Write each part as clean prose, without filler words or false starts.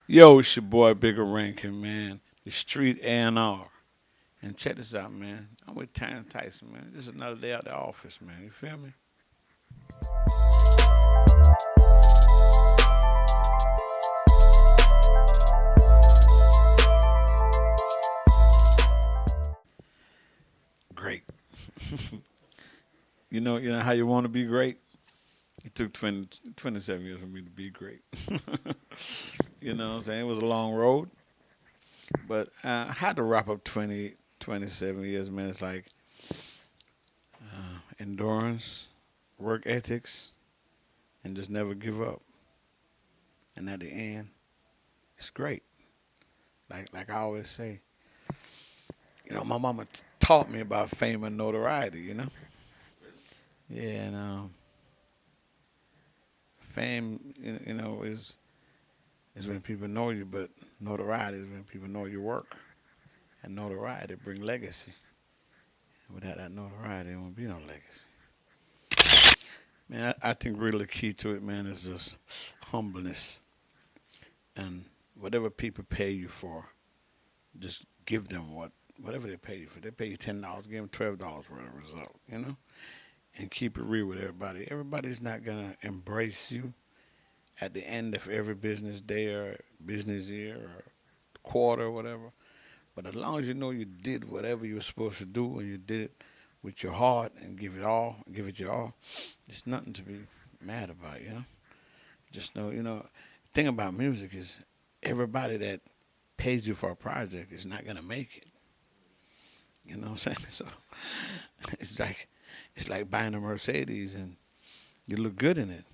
Yo, it's your boy Bigga Rankin, man. The street A&R. And check this out, man. I'm with Tyson, man. This is another day at the office, man. You feel me? Great. You know how you want to be great? It took 27 years for me to be great. You know what I'm saying? It was a long road, but I had to wrap up 27 years, man. It's like endurance, work ethics, and just never give up. And at the end, it's great. Like I always say, my mama taught me about fame and notoriety. Yeah, and fame, is when people know you, but notoriety is when people know your work, and notoriety bring legacy. And without that notoriety, there won't be no legacy. Man, I think really the key to it, man, is just humbleness and whatever people pay you for, just give them whatever they pay you for. They pay you $10, give them $12 for the result. And keep it real with everybody. Everybody's not gonna embrace you at the end of every business day or business year or quarter or whatever. But as long as you know you did whatever you were supposed to do and you did it with your heart and give it your all, there's nothing to be mad about. Just know, the thing about music is everybody that pays you for a project is not gonna make it. You know what I'm saying? So it's like it's like buying a Mercedes and you look good in it,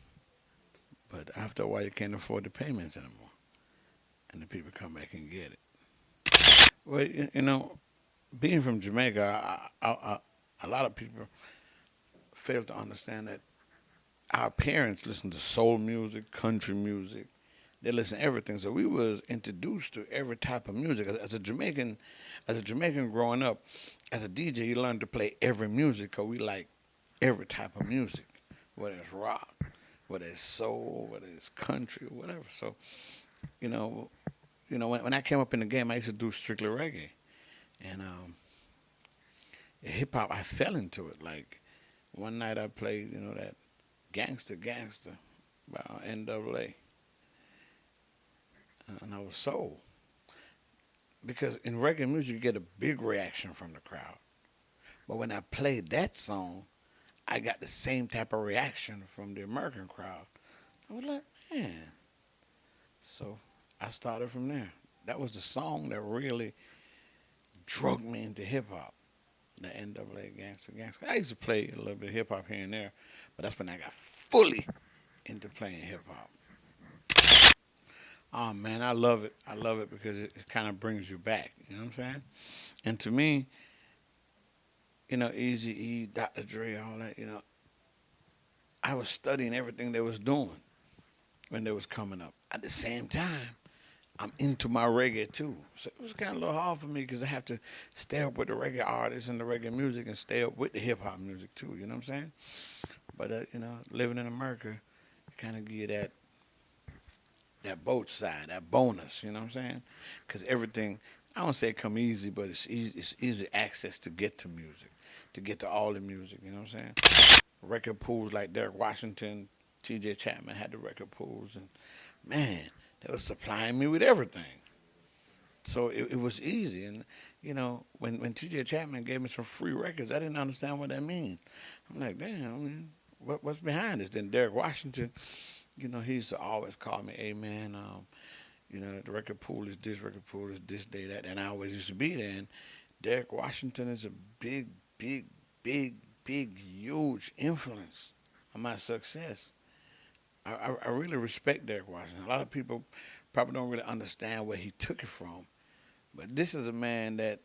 but after a while you can't afford the payments anymore, and the people come back and get it. Well, being from Jamaica, a lot of people fail to understand that our parents listened to soul music, country music. They listen to everything. So we was introduced to every type of music. As a Jamaican growing up, as a DJ, you learn to play every music because we like every type of music, whether it's rock, whether it's soul, whether it's country, or whatever. So, you know, when I came up in the game, I used to do strictly reggae, and hip hop. I fell into it. Like one night, I played, that Gangster by NAA, and I was sold because in reggae music, you get a big reaction from the crowd. But when I played that song, I got the same type of reaction from the American crowd. I was like, man. So I started from there. That was the song that really drug me into hip hop. The NAA Gangster. I used to play a little bit of hip hop here and there, but that's when I got fully into playing hip hop. Oh man, I love it. I love it because it kind of brings you back. You know what I'm saying? And to me, Easy E, Dr. Dre, all that. I was studying everything they was doing when they was coming up. At the same time, I'm into my reggae too. So it was kind of a little hard for me because I have to stay up with the reggae artists and the reggae music and stay up with the hip hop music too. You know what I'm saying? But living in America, kind of give you that both side, that bonus. You know what I'm saying? Because everything, I don't say it come easy, but it's easy. It's easy access to get to music, to get to all the music. You know what I'm saying? Record pools like Derek Washington, T.J. Chapman had the record pools, and man, they was supplying me with everything. So it was easy. And when T.J. Chapman gave me some free records, I didn't understand what that means. I'm like, damn, I mean, what's behind this? Then Derek Washington, he used to always call me, hey man, the record pool is this, record pool is this, day, that, and I always used to be there. And Derek Washington is a big, big, big, big, huge influence on my success. I really respect Derek Washington. A lot of people probably don't really understand where he took it from. But this is a man that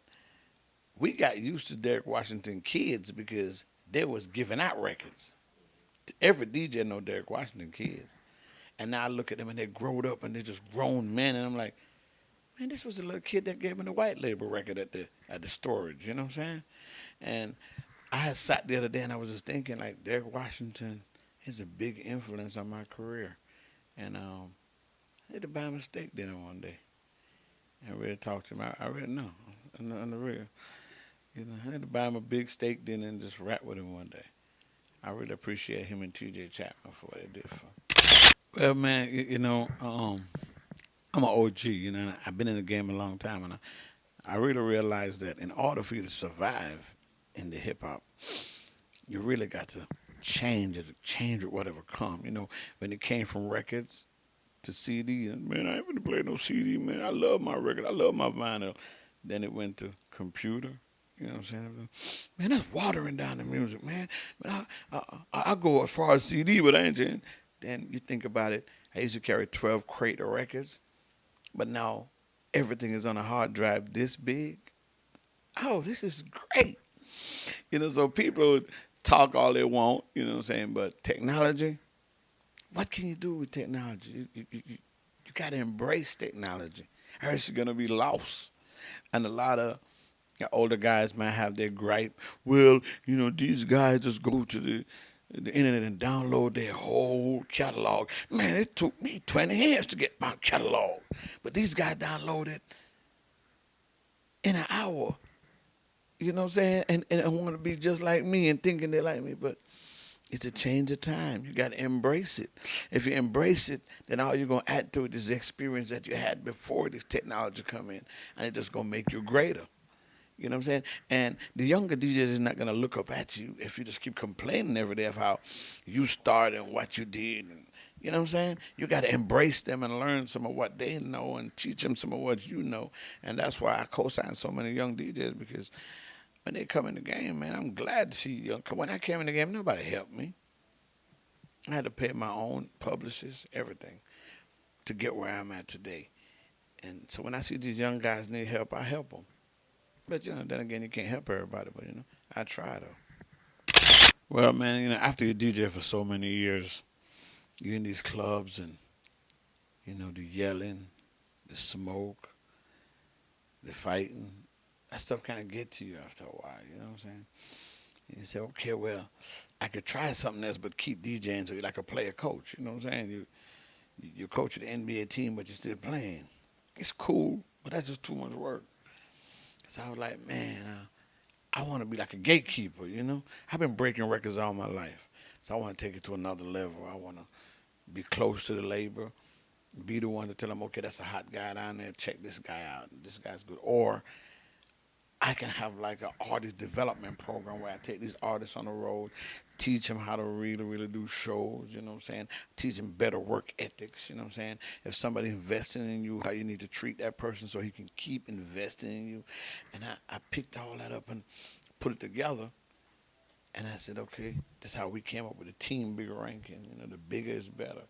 we got used to Derek Washington kids because they was giving out records. Every DJ know Derek Washington kids. And now I look at them and they growed up and they're just grown men and I'm like, man, this was the little kid that gave me the white label record at the storage, you know what I'm saying? And I had sat the other day and I was just thinking like Derek Washington is a big influence on my career. And had to buy him a steak dinner one day. And really talk to him. I really know. On the real. You know, I had to buy him a big steak dinner and just rap with him one day. I really appreciate him and TJ Chapman for what they did for him. Well, man, I'm an OG, and I've been in the game a long time, and I really realized that in order for you to survive in the hip hop, you really got to change with whatever come. When it came from records to CD, and man, I ain't gonna play no CD, man. I love my record, I love my vinyl. Then it went to computer. You know what I'm saying? Man, that's watering down the music, man. I go as far as CD, but I ain't saying. Then you think about it. I used to carry 12 crate of records, but now everything is on a hard drive this big. Oh, this is great. So people talk all they want, you know what I'm saying, but technology, what can you do with technology? You got to embrace technology, or it's going to be lost. And a lot of older guys might have their gripe. Well, these guys just go to the internet and download their whole catalog. Man, it took me 20 years to get my catalog. But these guys download it in an hour. You know what I'm saying? And want to be just like me and thinking they like me. But it's a change of time. You got to embrace it. If you embrace it, then all you're going to add to it is the experience that you had before this technology come in. And it's just going to make you greater. You know what I'm saying? And the younger DJs is not going to look up at you if you just keep complaining every day of how you started and what you did. And, you know what I'm saying? You got to embrace them and learn some of what they know and teach them some of what you know. And that's why I co-sign so many young DJs, because when they come in the game, man, I'm glad to see young. When I came in the game, nobody helped me. I had to pay my own publicists, everything, to get where I'm at today. And so when I see these young guys need help, I help them. But, then again, you can't help everybody. But, I try, though. Well, man, after you DJ for so many years, you're in these clubs and, the yelling, the smoke, the fighting. That stuff kind of get to you after a while, you know what I'm saying? And you say, okay, well, I could try something else but keep DJing, so you're like a player coach, you know what I'm saying? You coach the NBA team, but you're still playing. It's cool, but that's just too much work. So I was like, man, I want to be like a gatekeeper, I've been breaking records all my life. So I want to take it to another level. I want to be close to the labor, be the one to tell them, okay, that's a hot guy down there. Check this guy out. This guy's good. Or I can have like an artist development program where I take these artists on the road, teach them how to really, really do shows, you know what I'm saying? Teach them better work ethics, you know what I'm saying? If somebody's investing in you, how you need to treat that person so he can keep investing in you. And I picked all that up and put it together. And I said, okay, this is how we came up with the team Bigga Rankin. The bigger is better.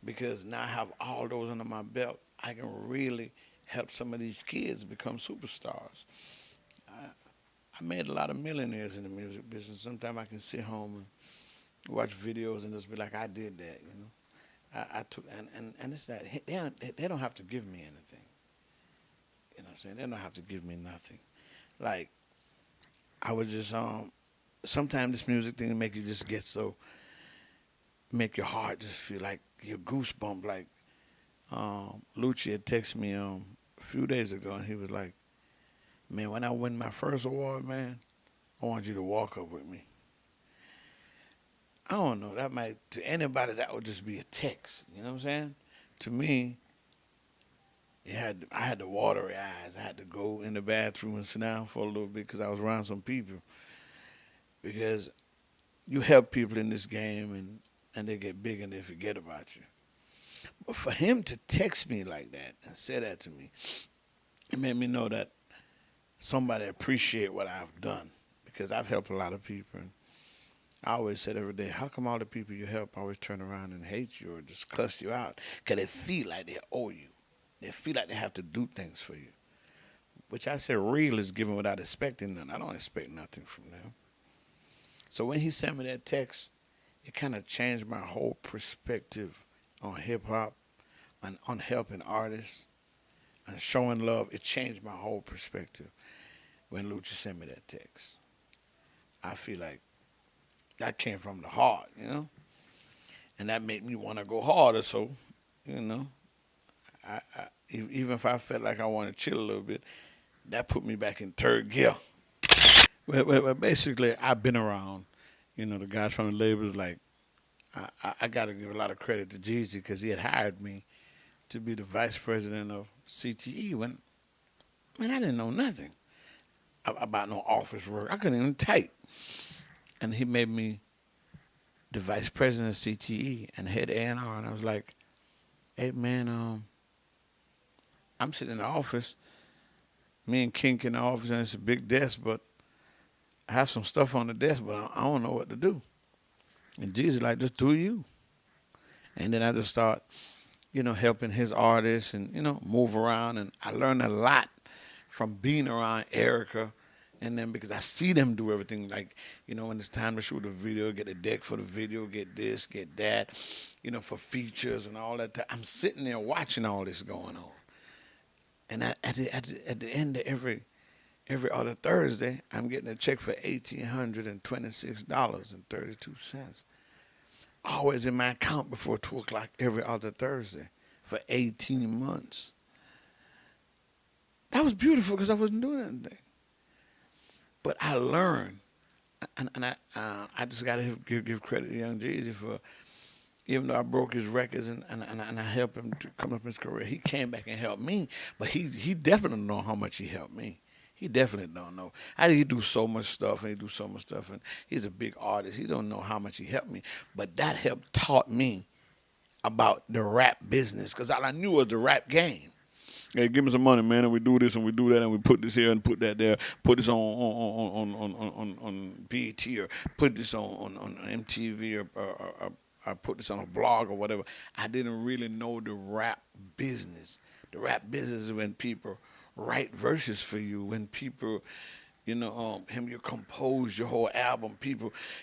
Because now I have all those under my belt, I can really help some of these kids become superstars. I made a lot of millionaires in the music business. Sometimes I can sit home and watch videos and just be like, I did that, I took, and it's that, they don't have to give me anything. You know what I'm saying? They don't have to give me nothing. Like, I was just, sometimes this music thing make you just get so, make your heart just feel like your goosebump. Like, Lucci had texted me a few days ago, and he was like, man, when I win my first award, man, I want you to walk up with me. I don't know. That might, to anybody, that would just be a text. You know what I'm saying? To me, I had to watery eyes. I had to go in the bathroom and sit down for a little bit because I was around some people. Because you help people in this game, and they get big and they forget about you. But for him to text me like that and say that to me, it made me know that somebody appreciate what I've done, because I've helped a lot of people. And I always said every day, how come all the people you help always turn around and hate you or just cuss you out? Because they feel like they owe you. They feel like they have to do things for you. Which I say real is given without expecting nothing. I don't expect nothing from them. So when he sent me that text, it kind of changed my whole perspective on hip-hop and on helping artists and showing love. It changed my whole perspective when Lucci sent me that text. I feel like that came from the heart, And that made me want to go harder. So, Even if I felt like I wanted to chill a little bit, that put me back in third gear. Well, basically, I've been around. The guys from the labels, like, I got to give a lot of credit to Jeezy because he had hired me to be the vice president of CTE when, man, I didn't know nothing about no office work. I couldn't even type. And he made me the vice president of CTE and head A&R. And I was like, hey, man, I'm sitting in the office, me and Kink in the office, and it's a big desk, but I have some stuff on the desk, but I don't know what to do. And Jesus like, just do you. And then I just start, helping his artists and, move around. And I learned a lot from being around Erica. And then because I see them do everything, like, when it's time to shoot a video, get a deck for the video, get this, get that, for features and all that. I'm sitting there watching all this going on. And at the end of every other Thursday, I'm getting a check for $1,826.32. Always in my account before 2 o'clock every other Thursday for 18 months. That was beautiful because I wasn't doing anything. But I learned, and I just got to give credit to Young Jeezy for, even though I broke his records and I helped him to come up in his career, he came back and helped me. But he definitely don't know how much he helped me. He definitely don't know. He do so much stuff and he's a big artist. He don't know how much he helped me. But that help taught me about the rap business because all I knew was the rap game. Hey, give me some money, man, and we do this and we do that and we put this here and put that there, put this on BET or put this on MTV or put this on a blog or whatever. I didn't really know the rap business. The rap business is when people write verses for you, when people, you compose your whole album.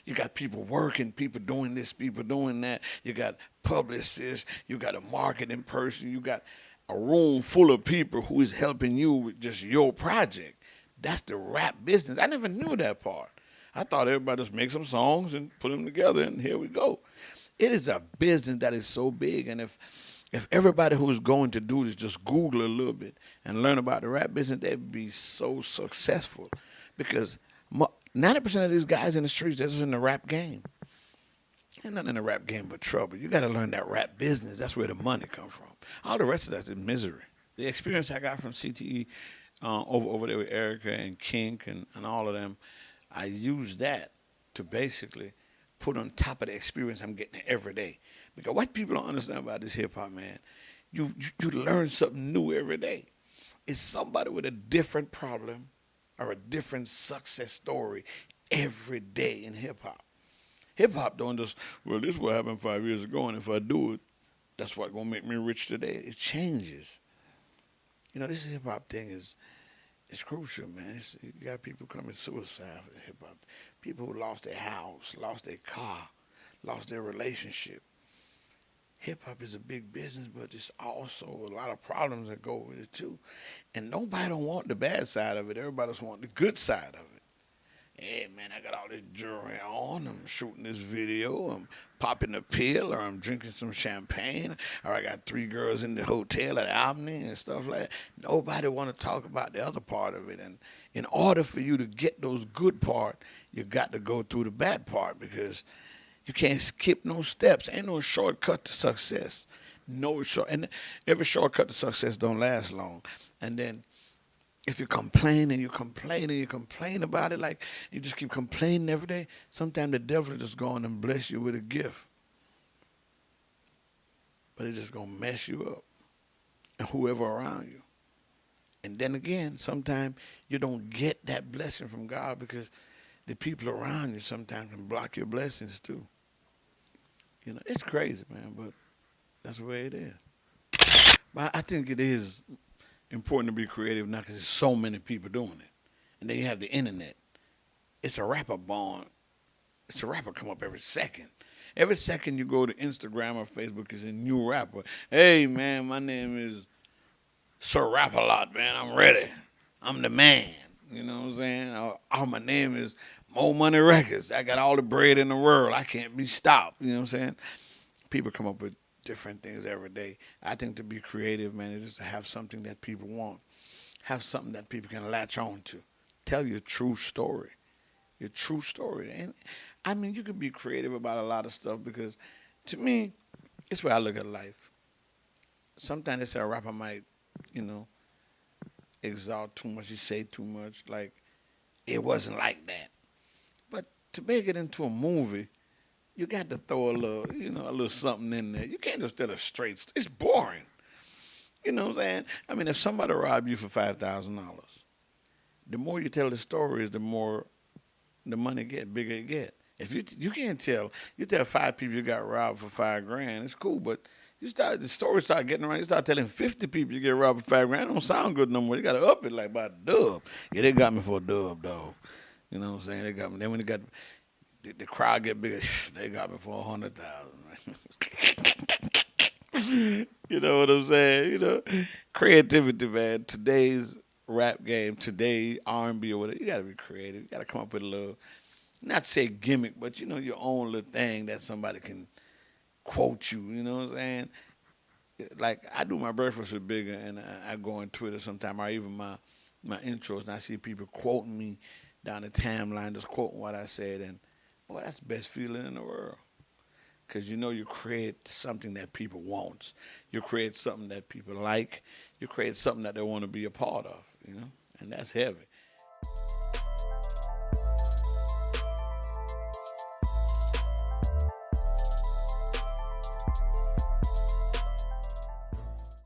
You got people working, people doing this, people doing that. You got publicists, you got a marketing person, you got a room full of people who is helping you with just your project. That's the rap business. I never knew that part. I thought everybody just make some songs and put them together and here we go. It is a business that is so big, and if everybody who's going to do this just Google a little bit and learn about the rap business, they'd be so successful because 90% of these guys in the streets, they're just in the rap game. Ain't nothing in the rap game but trouble. You got to learn that rap business. That's where the money comes from. All the rest of that's is misery. The experience I got from CTE over there with Erica and Kink and all of them, I used that to basically put on top of the experience I'm getting every day. Because what people don't understand about this hip-hop, man, you learn something new every day. It's somebody with a different problem or a different success story every day in hip-hop. Hip-hop don't just, well, this is what happened 5 years ago, and if I do it, that's what's going to make me rich today. It changes. This hip-hop thing is crucial, man. You got people committing suicide for hip-hop. People who lost their house, lost their car, lost their relationship. Hip-hop is a big business, but there's also a lot of problems that go with it, too. And nobody don't want the bad side of it. Everybody just want the good side of it. Hey, man, I got all this jewelry on. I'm shooting this video. I'm popping a pill, or I'm drinking some champagne, or I got 3 girls in the hotel at Albany and stuff like that. Nobody want to talk about the other part of it. And in order for you to get those good part, you got to go through the bad part because you can't skip no steps. Ain't no shortcut to success. And every shortcut to success don't last long. And then if you complain and you complain and you complain about it, like you just keep complaining every day, sometimes the devil will just go on and bless you with a gift. But it's just going to mess you up and whoever around you. And then again, sometimes you don't get that blessing from God because the people around you sometimes can block your blessings too. It's crazy, man, but that's the way it is. But I think it is important to be creative now because there's so many people doing it. And then you have the internet. It's a rapper born. It's a rapper come up every second. Every second you go to Instagram or Facebook is a new rapper. Hey, man, my name is Sir Rap-A-Lot, man. I'm ready. I'm the man. You know what I'm saying? Or my name is Mo Money Records. I got all the bread in the world. I can't be stopped. You know what I'm saying? People come up with different things every day. I think to be creative, man, is just to have something that people want, have something that people can latch on to. Tell your true story, your true story. And I mean, you can be creative about a lot of stuff because, to me, it's where I look at life. Sometimes they say a rapper might, you know, exalt too much, he say too much, like it wasn't like that. But to make it into a movie, you got to throw a little, a little something in there. You can't just tell a straight. It's boring. You know what I'm saying? I mean, if somebody robbed you for $5,000, the more you tell the stories, the more the money get bigger it get. If you can't tell, you tell 5 people you got robbed for $5,000, it's cool. But the story start getting around. You start telling 50 people you get robbed for $5,000. It don't sound good no more. You got to up it like by a dub. Yeah, they got me for a dub, dog. You know what I'm saying? They got me. Then when they got the crowd get bigger, they got me for 100,000. You know what I'm saying? Creativity, man. Today's rap game, today R&B or whatever. You got to be creative. You got to come up with a little, not say gimmick, but your own little thing that somebody can quote you. You know what I'm saying? Like I do my breakfast with Bigga, and I go on Twitter sometime, or even my intros, and I see people quoting me down the timeline, just quoting what I said, and boy, that's the best feeling in the world. Because you create something that people want. You create something that people like. You create something that they want to be a part of, and that's heavy.